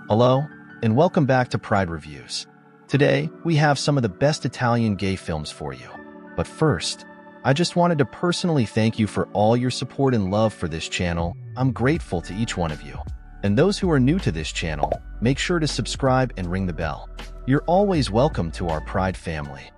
Hello, and welcome back to Pride Reviews. Today, we have some of the best Italian gay films for you. But first, I just wanted to personally thank you for all your support and love for this channel. I'm grateful to each one of you. And those who are new to this channel, make sure to subscribe and ring the bell. You're always welcome to our Pride family.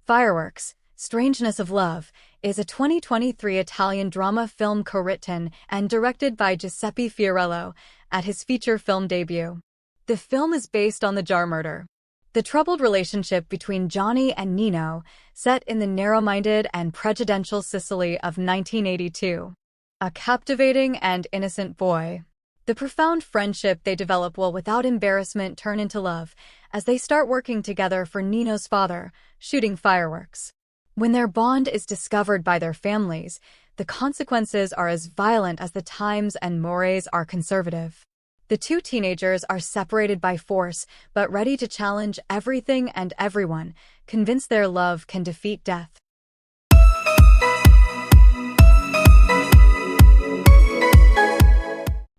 Fireworks, Strangeness of Love, is a 2023 Italian drama film co-written and directed by Giuseppe Fiorello at his feature film debut. The film is based on the jar murder, the troubled relationship between Johnny and Nino, set in the narrow-minded and prejudicial Sicily of 1982. A captivating and innocent boy. The profound friendship they develop will without embarrassment turn into love as they start working together for Nino's father, shooting fireworks. When their bond is discovered by their families, the consequences are as violent as the times and mores are conservative. The two teenagers are separated by force, but ready to challenge everything and everyone, convinced their love can defeat death.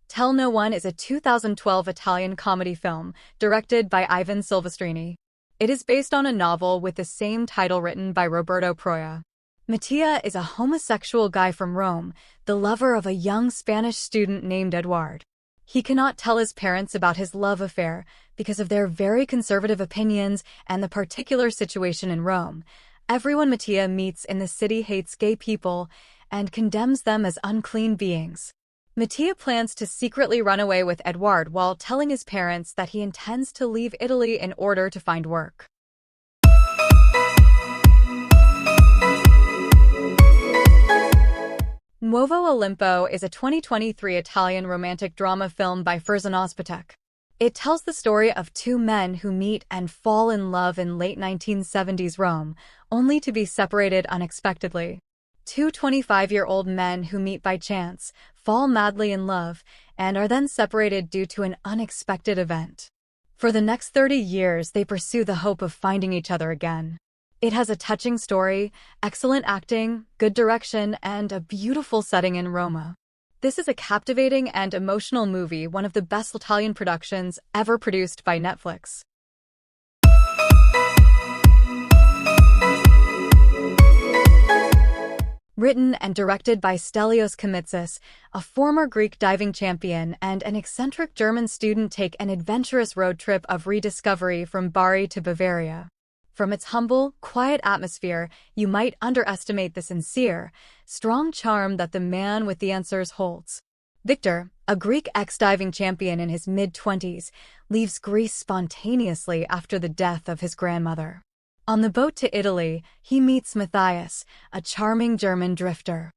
Tell No One is a 2012 Italian comedy film directed by Ivan Silvestrini. It is based on a novel with the same title written by Roberto Proia. Mattia is a homosexual guy from Rome, the lover of a young Spanish student named Eduard. He cannot tell his parents about his love affair because of their very conservative opinions and the particular situation in Rome. Everyone Mattia meets in the city hates gay people and condemns them as unclean beings. Mattia plans to secretly run away with Eduard while telling his parents that he intends to leave Italy in order to find work. Nuovo Olimpo is a 2023 Italian romantic drama film by Ferzan Ozpetek. It tells the story of two men who meet and fall in love in late 1970s Rome, only to be separated unexpectedly. Two 25-year-old men who meet by chance, fall madly in love, and are then separated due to an unexpected event. For the next 30 years, they pursue the hope of finding each other again. It has a touching story, excellent acting, good direction, and a beautiful setting in Roma. This is a captivating and emotional movie, one of the best Italian productions ever produced by Netflix. Written and directed by Stelios Komitsis, a former Greek diving champion and an eccentric German student take an adventurous road trip of rediscovery from Bari to Bavaria. From its humble, quiet atmosphere, you might underestimate the sincere, strong charm that the man with the answers holds. Victor, a Greek ex-diving champion in his mid-20s, leaves Greece spontaneously after the death of his grandmother. On the boat to Italy, he meets Matthias, a charming German drifter.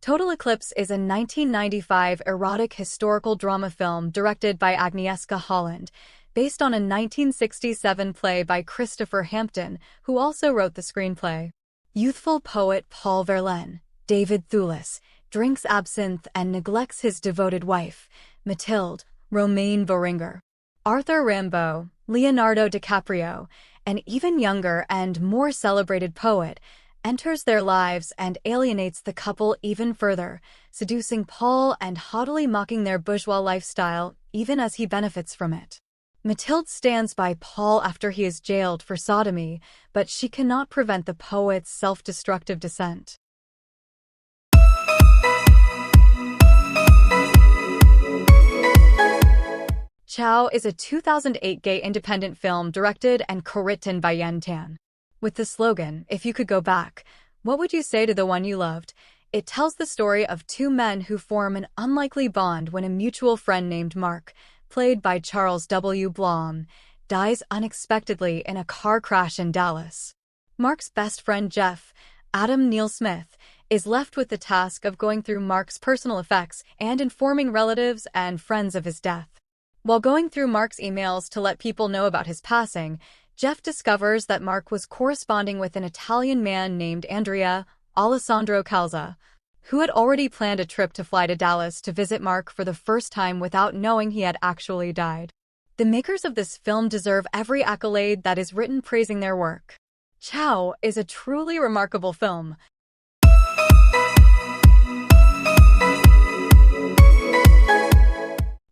Total Eclipse is a 1995 erotic historical drama film directed by Agnieszka Holland, based on a 1967 play by Christopher Hampton, who also wrote the screenplay. Youthful poet Paul Verlaine, David Thewlis, drinks absinthe and neglects his devoted wife, Mathilde, Romaine Boehringer. Arthur Rimbaud, Leonardo DiCaprio, an even younger and more celebrated poet, enters their lives and alienates the couple even further, seducing Paul and haughtily mocking their bourgeois lifestyle even as he benefits from it. Mathilde stands by Paul after he is jailed for sodomy, but she cannot prevent the poet's self-destructive descent. Ciao is a 2008 gay independent film directed and co-written by Yen Tan. With the slogan, "If you could go back, what would you say to the one you loved?" It tells the story of two men who form an unlikely bond when a mutual friend named Mark, played by Charles W. Blom, dies unexpectedly in a car crash in Dallas. Mark's best friend Jeff, Adam Neil Smith, is left with the task of going through Mark's personal effects and informing relatives and friends of his death. While going through Mark's emails to let people know about his passing, Jeff discovers that Mark was corresponding with an Italian man named Andrea, Alessandro Calza, who had already planned a trip to fly to Dallas to visit Mark for the first time without knowing he had actually died. The makers of this film deserve every accolade that is written praising their work. Ciao is a truly remarkable film.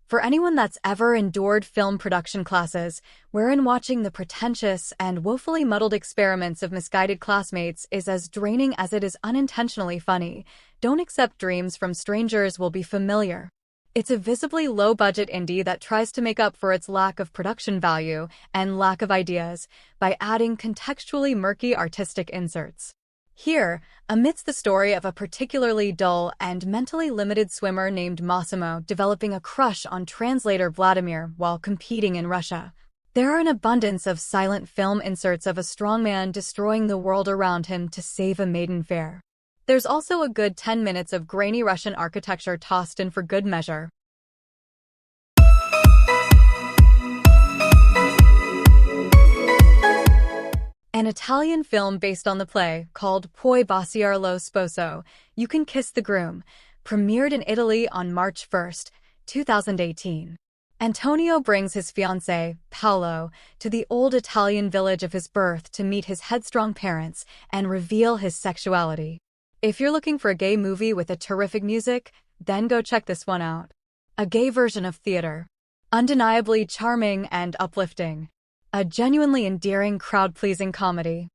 For anyone that's ever endured film production classes, wherein watching the pretentious and woefully muddled experiments of misguided classmates is as draining as it is unintentionally funny, Don't Accept Dreams from Strangers will be familiar. It's a visibly low-budget indie that tries to make up for its lack of production value and lack of ideas by adding contextually murky artistic inserts. Here, amidst the story of a particularly dull and mentally limited swimmer named Massimo developing a crush on translator Vladimir while competing in Russia, there are an abundance of silent film inserts of a strongman destroying the world around him to save a maiden fair. There's also a good 10 minutes of grainy Russian architecture tossed in for good measure. An Italian film based on the play, called Puoi baciare lo sposo, You Can Kiss the Groom, premiered in Italy on March 1, 2018. Antonio brings his fiancé, Paolo, to the old Italian village of his birth to meet his headstrong parents and reveal his sexuality. If you're looking for a gay movie with a terrific music, then go check this one out. A gay version of theater. Undeniably charming and uplifting. A genuinely endearing, crowd-pleasing comedy.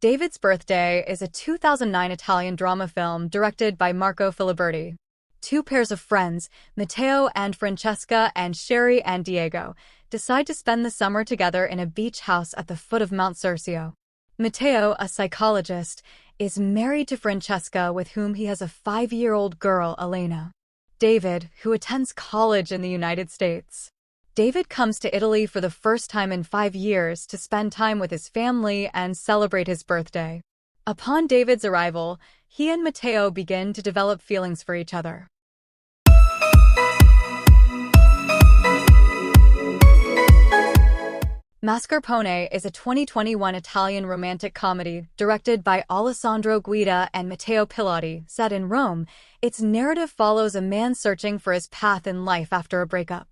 David's Birthday is a 2009 Italian drama film directed by Marco Filiberti. Two pairs of friends, Matteo and Francesca and Sherry and Diego, decide to spend the summer together in a beach house at the foot of Mount Cercio. Matteo, a psychologist, is married to Francesca, with whom he has a 5-year-old girl, Elena. David, who attends college in the United States. David comes to Italy for the first time in 5 years to spend time with his family and celebrate his birthday. Upon David's arrival, he and Matteo begin to develop feelings for each other. Mascarpone is a 2021 Italian romantic comedy directed by Alessandro Guida and Matteo Pilati. Set in Rome, its narrative follows a man searching for his path in life after a breakup.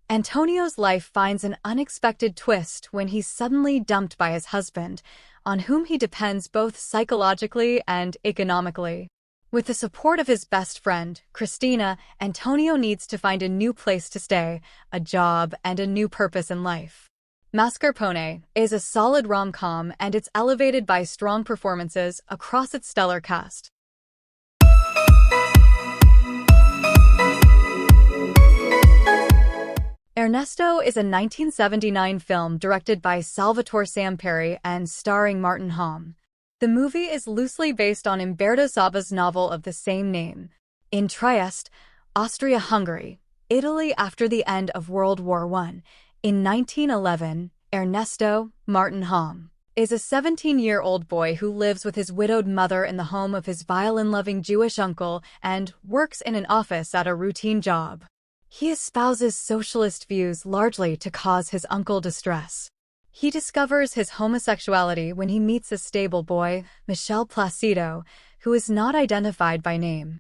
Antonio's life finds an unexpected twist when he's suddenly dumped by his husband, on whom he depends both psychologically and economically. With the support of his best friend, Christina, Antonio needs to find a new place to stay, a job, and a new purpose in life. Mascarpone is a solid rom-com, and it's elevated by strong performances across its stellar cast. Ernesto is a 1979 film directed by Salvatore Samperi and starring Martin Hom. The movie is loosely based on Umberto Saba's novel of the same name. In Trieste, Austria-Hungary, Italy after the end of World War I, in 1911, Ernesto, Martin Hom, is a 17-year-old boy who lives with his widowed mother in the home of his violin-loving Jewish uncle and works in an office at a routine job. He espouses socialist views largely to cause his uncle distress. He discovers his homosexuality when he meets a stable boy, Michel Placido, who is not identified by name.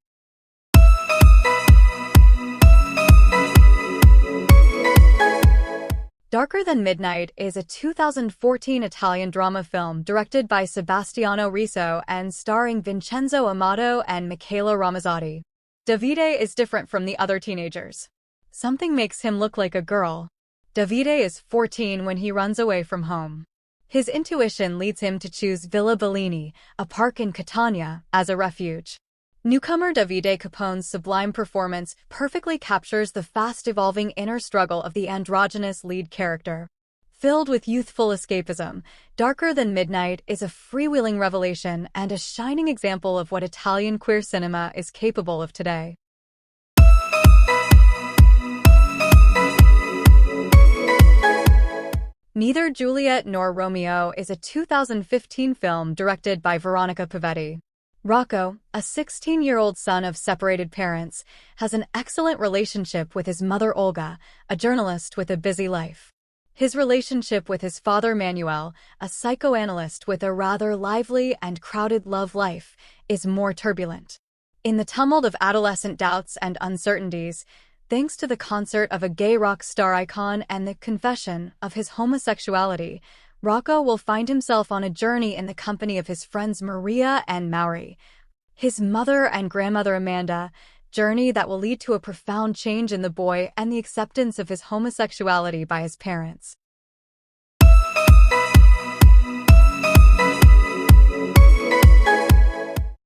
Darker Than Midnight is a 2014 Italian drama film directed by Sebastiano Riso and starring Vincenzo Amato and Michela Ramazzotti. Davide is different from the other teenagers. Something makes him look like a girl. Davide is 14 when he runs away from home. His intuition leads him to choose Villa Bellini, a park in Catania, as a refuge. Newcomer Davide Capone's sublime performance perfectly captures the fast-evolving inner struggle of the androgynous lead character. Filled with youthful escapism, Darker Than Midnight is a freewheeling revelation and a shining example of what Italian queer cinema is capable of today. Neither Juliet Nor Romeo is a 2015 film directed by Veronica Pavetti. Rocco, a 16-year-old son of separated parents, has an excellent relationship with his mother Olga, a journalist with a busy life. His relationship with his father Manuel, a psychoanalyst with a rather lively and crowded love life, is more turbulent. In the tumult of adolescent doubts and uncertainties, thanks to the concert of a gay rock star icon and the confession of his homosexuality, Rocco will find himself on a journey in the company of his friends Maria and Maury, his mother and grandmother Amanda, journey that will lead to a profound change in the boy and the acceptance of his homosexuality by his parents.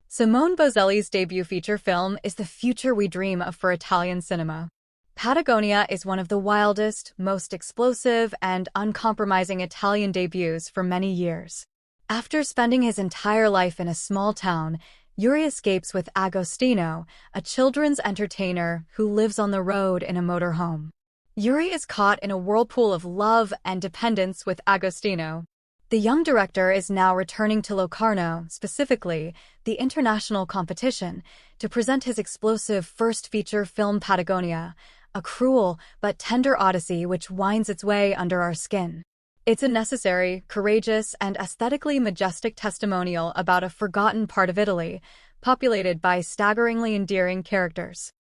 Simone Boselli's debut feature film is the future we dream of for Italian cinema. Patagonia is one of the wildest, most explosive, and uncompromising Italian debuts for many years. After spending his entire life in a small town, Yuri escapes with Agostino, a children's entertainer who lives on the road in a motorhome. Yuri is caught in a whirlpool of love and dependence with Agostino. The young director is now returning to Locarno, specifically the international competition, to present his explosive first feature film Patagonia, a cruel but tender odyssey which winds its way under our skin. It's a necessary, courageous, and aesthetically majestic testimonial about a forgotten part of Italy, populated by staggeringly endearing characters.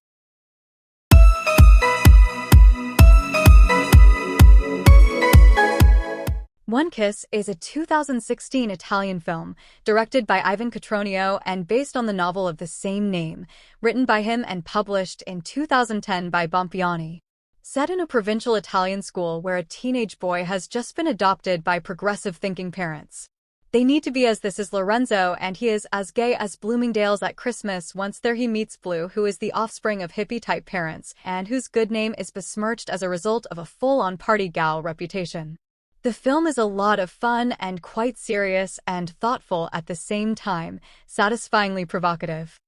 One Kiss is a 2016 Italian film, directed by Ivan Cotroneo and based on the novel of the same name, written by him and published in 2010 by Bompiani. Set in a provincial Italian school where a teenage boy has just been adopted by progressive-thinking parents. They need to be as this is Lorenzo, and he is as gay as Bloomingdale's at Christmas. Once there he meets Blue, who is the offspring of hippie-type parents, and whose good name is besmirched as a result of a full-on party gal reputation. The film is a lot of fun and quite serious and thoughtful at the same time, satisfyingly provocative.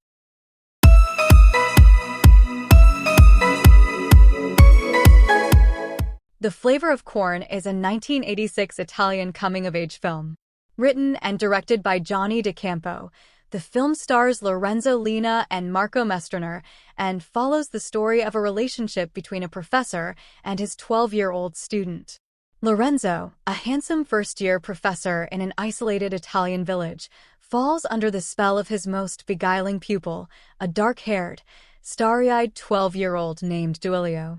The Flavor of Corn is a 1986 Italian coming-of-age film. Written and directed by Johnny DeCampo, the film stars Lorenzo Lina and Marco Mestriner and follows the story of a relationship between a professor and his 12-year-old student. Lorenzo, a handsome first-year professor in an isolated Italian village, falls under the spell of his most beguiling pupil, a dark-haired, starry-eyed 12-year-old named Duilio.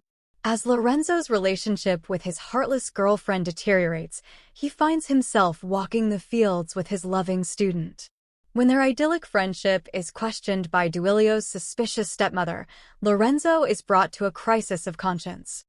As Lorenzo's relationship with his heartless girlfriend deteriorates, he finds himself walking the fields with his loving student. When their idyllic friendship is questioned by Duilio's suspicious stepmother, Lorenzo is brought to a crisis of conscience.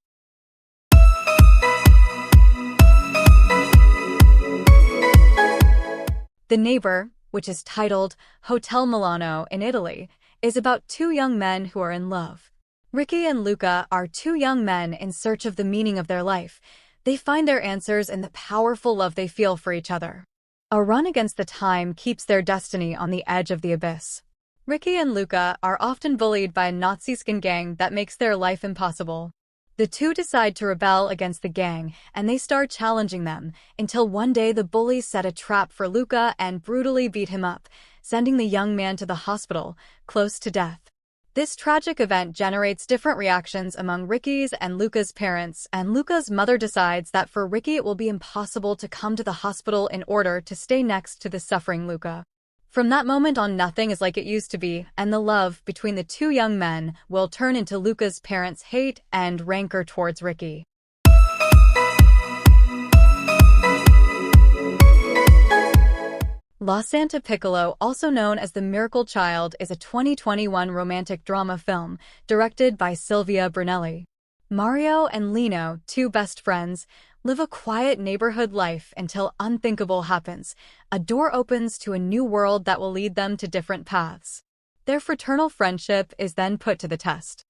The Neighbor, which is titled Hotel Milano in Italy, is about two young men who are in love. Ricky and Luca are two young men in search of the meaning of their life. They find their answers in the powerful love they feel for each other. A run against the time keeps their destiny on the edge of the abyss. Ricky and Luca are often bullied by a Nazi skin gang that makes their life impossible. The two decide to rebel against the gang, and they start challenging them, until one day the bullies set a trap for Luca and brutally beat him up, sending the young man to the hospital, close to death. This tragic event generates different reactions among Ricky's and Luca's parents, and Luca's mother decides that for Ricky it will be impossible to come to the hospital in order to stay next to the suffering Luca. From that moment on, nothing is like it used to be, and the love between the two young men will turn into Luca's parents' hate and rancor towards Ricky. La Santa Piccolo, also known as The Miracle Child, is a 2021 romantic drama film directed by Silvia Brunelli. Mario and Lino, two best friends, live a quiet neighborhood life until unthinkable happens. A door opens to a new world that will lead them to different paths. Their fraternal friendship is then put to the test.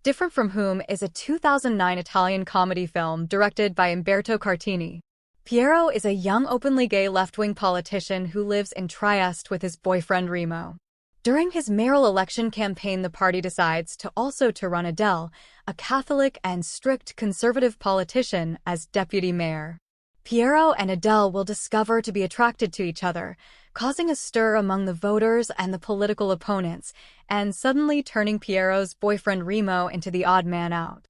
Different from Whom is a 2009 Italian comedy film directed by Umberto Cartini. Piero is a young openly gay left-wing politician who lives in Trieste with his boyfriend Remo. During his mayoral election campaign, the party decides to run Adele, a Catholic and strict conservative politician, as deputy mayor. Piero and Adele will discover to be attracted to each other, causing a stir among the voters and the political opponents, and suddenly turning Piero's boyfriend Remo into the odd man out.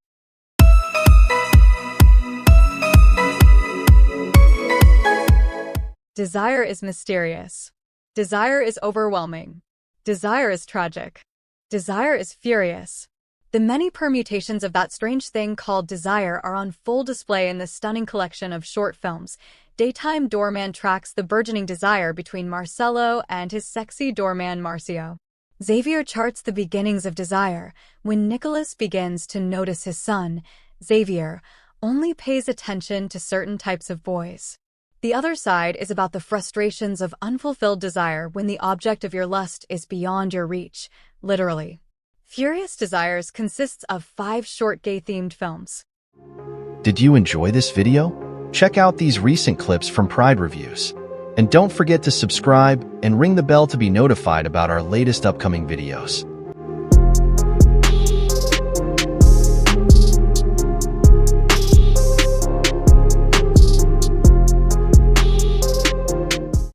Desire is mysterious. Desire is overwhelming. Desire is tragic. Desire is furious. The many permutations of that strange thing called desire are on full display in this stunning collection of short films. Daytime doorman tracks the burgeoning desire between Marcello and his sexy doorman Marcio. Xavier charts the beginnings of desire. When Nicholas begins to notice his son, Xavier only pays attention to certain types of boys. The other side is about the frustrations of unfulfilled desire when the object of your lust is beyond your reach, literally. Furious Desires consists of 5 short gay-themed films. Did you enjoy this video? Check out these recent clips from Pride Reviews. And don't forget to subscribe and ring the bell to be notified about our latest upcoming videos.